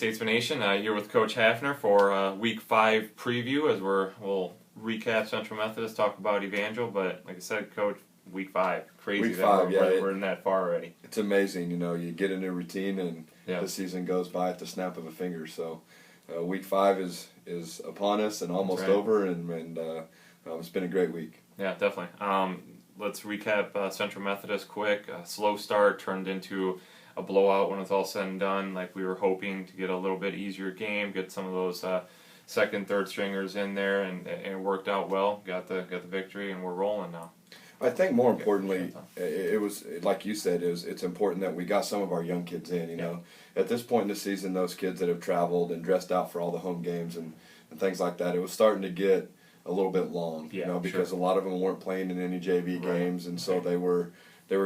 Statesman Nation, here with Coach Hafner for Week 5 preview as we'll recap Central Methodist, talk about Evangel, but like I said, Coach, Week 5, crazy. Week 5, we're in that far already. It's amazing, you get in a routine and Yeah. the season goes by at the snap of a finger. So Week 5 is upon us and almost right. over, and it's been a great week. Yeah, definitely. Let's recap Central Methodist quick. A slow start turned into a blowout when it's all said and done. Like we were hoping to get a little bit easier game, get some of those second, third stringers in there, and it worked out well. Got the victory, and we're rolling now. I think more importantly, it was like you said, it's important that we got some of our young kids in. You know, at this point in the season, those kids that have traveled and dressed out for all the home games and things like that, it was starting to get a little bit long. Because a lot of them weren't playing in any JV games, and so they were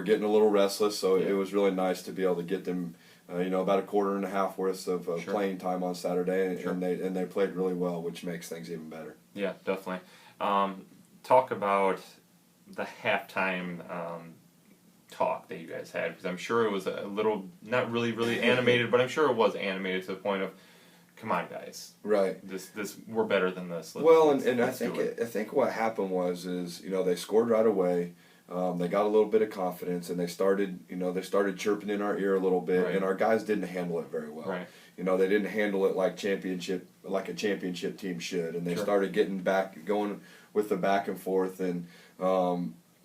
getting a little restless. So it was really nice to be able to get them, about a quarter and a half worth of playing time on Saturday, and they played really well, which makes things even better. Yeah, definitely. Talk about the halftime talk that you guys had, because I'm sure it was a little, not really animated, but I'm sure it was animated to the point of, come on, guys. Right. This we're better than this. I think what happened was they scored right away. They got a little bit of confidence, and they started chirping in our ear a little bit, and our guys didn't handle it very well. Right. They didn't handle it like a championship team should, and they started going with the back and forth, and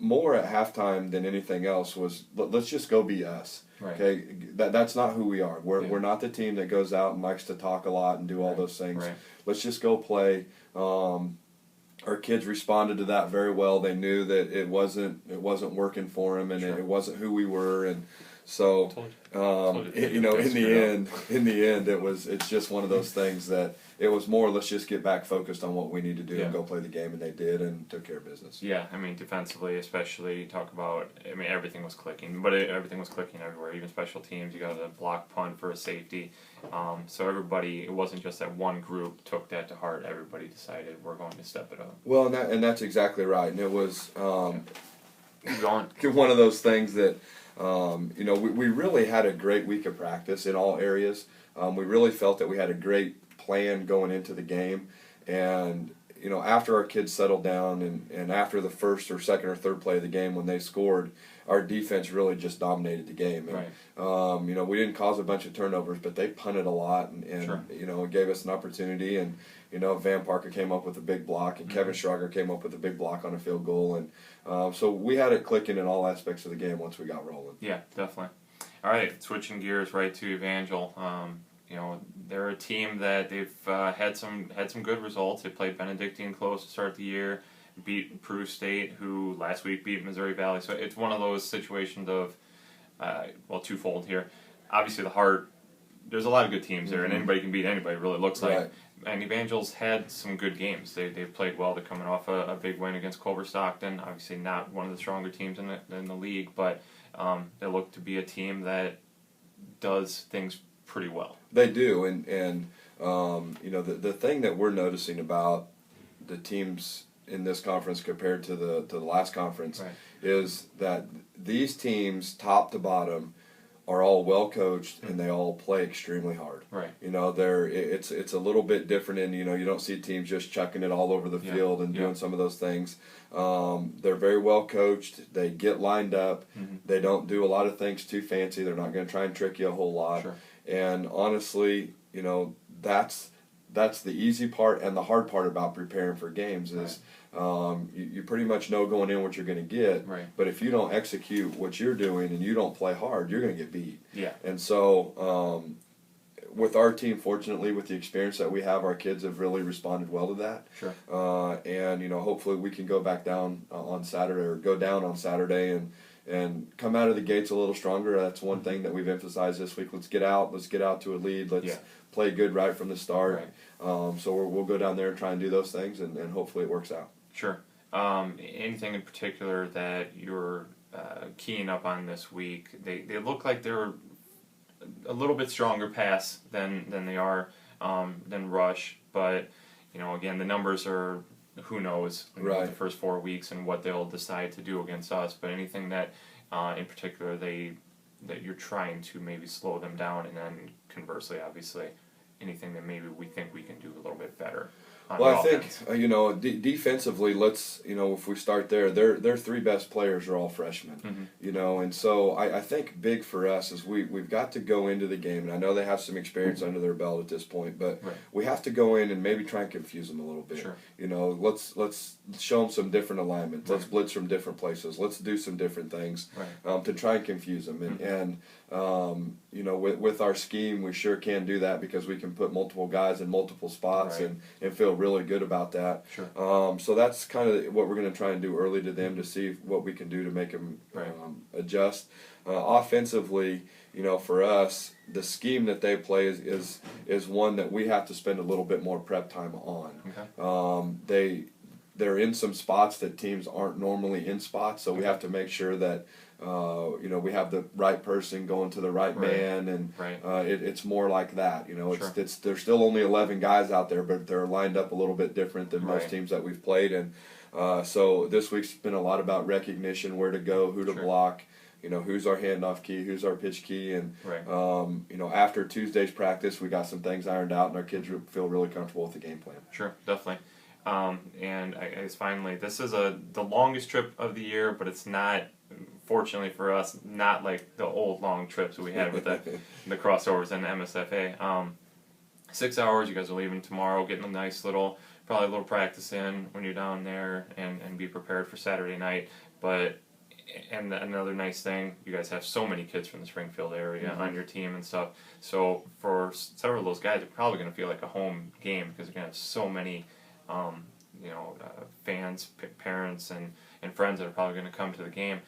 more at halftime than anything else was, let's just go be us. Right. Okay, that's not who we are. We're not the team that goes out and likes to talk a lot and do all those things. Right. Let's just go play. Our kids responded to that very well. They knew that it wasn't working for them, and it wasn't who we were, and so in the end, it's just one of those things that it was more, let's just get back focused on what we need to do and go play the game, and they did and took care of business. Yeah, defensively especially, talk about, everything was clicking, but everything was clicking everywhere, even special teams. You got a block punt for a safety. So everybody, it wasn't just that one group took that to heart. Everybody decided we're going to step it up. Well, and that's exactly right. And it was Keep going. one of those things that we really had a great week of practice in all areas. We really felt that we had a great plan going into the game, and after our kids settled down and after the first or second or third play of the game when they scored, our defense really just dominated the game. And, we didn't cause a bunch of turnovers, but they punted a lot, and it gave us an opportunity. And Van Parker came up with a big block, and Kevin Schrager came up with a big block on a field goal, and so we had it clicking in all aspects of the game once we got rolling. Yeah, definitely. All right, switching gears right to Evangel. They're a team that they've had some good results. They played Benedictine close to start the year, beat Peru State, who last week beat Missouri Valley. So it's one of those situations of, twofold here. Obviously, there's a lot of good teams there, and anybody can beat anybody, it really looks like. Right. And Evangel's had some good games. They've played well. They're coming off a big win against Culver Stockton. Obviously, not one of the stronger teams in the league, but they look to be a team that does things pretty well. They do, and the thing that we're noticing about the teams in this conference compared to the last conference is that these teams, top to bottom, are all well coached, and they all play extremely hard. Right. It's a little bit different, and you don't see teams just chucking it all over the field and doing some of those things. They're very well coached. They get lined up. They don't do a lot of things too fancy. They're not going to try and trick you a whole lot. Sure. And honestly, that's the easy part, and the hard part about preparing for games is you pretty much know going in what you're going to get. Right. But if you don't execute what you're doing and you don't play hard, you're going to get beat. Yeah. And so with our team, fortunately, with the experience that we have, our kids have really responded well to that. Sure. And hopefully we can go down on Saturday and come out of the gates a little stronger. That's one thing that we've emphasized this week. Let's get out to a lead. Let's play good right from the start. Right. So we'll go down there and try and do those things, and hopefully it works out. Sure. Anything in particular that you're keying up on this week? They look like they're a little bit stronger pass than they are than rush, but again, the numbers are, who knows, the first 4 weeks and what they'll decide to do against us. But anything that in particular that you're trying to maybe slow them down, and then conversely, obviously, anything that maybe we think we can do a little bit better? Well, I think defensively, let's if we start there, their three best players are all freshmen, and so I think big for us is we've got to go into the game, and I know they have some experience under their belt at this point, but we have to go in and maybe try and confuse them a little bit. Sure. Let's show them some different alignments. Let's blitz from different places. Let's do some different things to try and confuse them, with our scheme, we sure can do that because we can put multiple guys in multiple spots and feel really good about that. Sure. So that's kind of what we're going to try and do early to them to see what we can do to make them adjust. Offensively, for us, the scheme that they play is one that we have to spend a little bit more prep time on. Okay. They're in some spots that teams aren't normally in spots, so we have to make sure that we have the right person going to the right man, and it's more like that. There's still only 11 guys out there, but they're lined up a little bit different than most teams that we've played. And so this week's been a lot about recognition, where to go, who to block, who's our handoff key, who's our pitch key, and after Tuesday's practice, we got some things ironed out, and our kids feel really comfortable with the game plan. Sure, definitely. And I guess finally, this is the longest trip of the year, but it's not, fortunately for us, not like the old long trips we had with the crossovers and the MSFA. 6 hours, you guys are leaving tomorrow, getting a nice probably a little practice in when you're down there, and be prepared for Saturday night. And another nice thing, you guys have so many kids from the Springfield area on your team and stuff. So for several of those guys, it's probably going to feel like a home game because they're going to have so many fans, parents, and friends that are probably going to come to the game.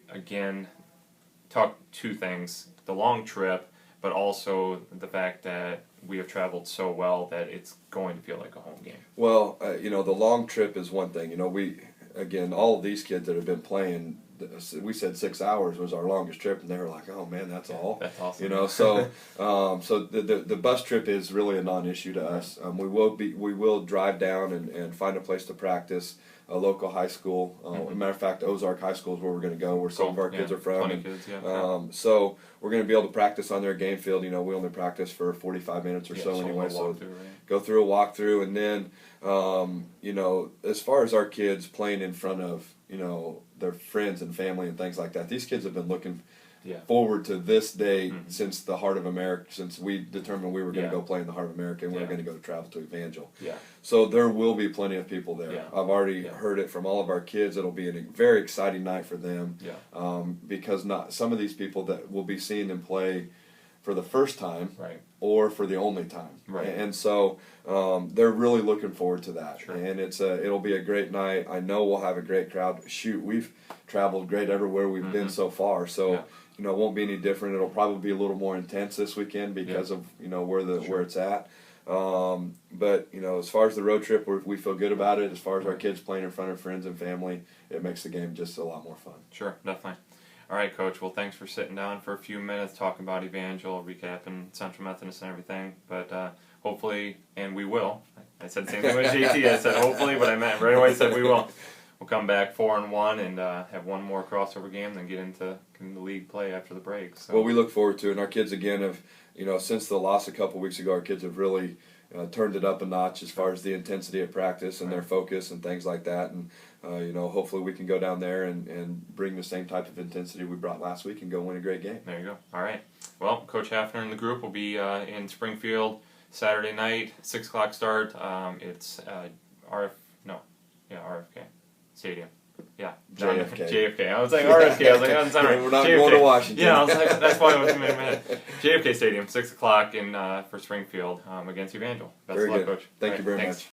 Again, talk two things: the long trip, but also the fact that we have traveled so well that it's going to feel like a home game. Well, the long trip is one thing. All of these kids that have been playing, we said 6 hours was our longest trip, and they were like, "Oh man, that's all." That's awesome. So the bus trip is really a non-issue to us. We will drive down and find a place to practice, a local high school. As a matter of fact, Ozark High School is where we're going to go, where some of our kids are from. 20 kids, so we're going to be able to practice on their game field. We only practice for 45 minutes or so anyway. So go through a walkthrough, and then as far as our kids playing in front of their friends and family and things like that, these kids have been looking forward to this day since the Heart of America, since we determined we were going to go play in the Heart of America, and we were going to go to travel to Evangel. So there will be plenty of people there. I've already heard it from all of our kids. It'll be a very exciting night for them, because some of these people that will be seeing them play for the first time or for the only time. And so they're really looking forward to that. And it'll be a great night. I know we'll have a great crowd. Shoot, we've traveled great everywhere we've been so far. So it won't be any different. It'll probably be a little more intense this weekend because of where it's at. But as far as the road trip, we feel good about it. As far as our kids playing in front of friends and family, it makes the game just a lot more fun. Sure, definitely. All right, Coach. Well, thanks for sitting down for a few minutes, talking about Evangel, recapping Central Methodist and everything. But hopefully, and we will. I said the same thing with JT. I said hopefully, but I meant right away. I said we will. We'll come back 4-1 and have one more crossover game, then get into the league play after the break. So. Well, we look forward to it. And our kids, again, have since the loss a couple weeks ago, our kids have really turned it up a notch as far as the intensity of practice and their focus and things like that. And hopefully we can go down there and bring the same type of intensity we brought last week and go win a great game. There you go. All right. Well, Coach Hafner and the group will be in Springfield Saturday night, 6 o'clock start. It's RFK Stadium. Yeah. JFK. I was like RFK. I was like, oh, it's not right. We're not JFK. going to Washington. Yeah, I was like, that's why I was in my head. JFK Stadium, 6 o'clock for Springfield against Evangel. Best of luck, Coach. Thank you very much.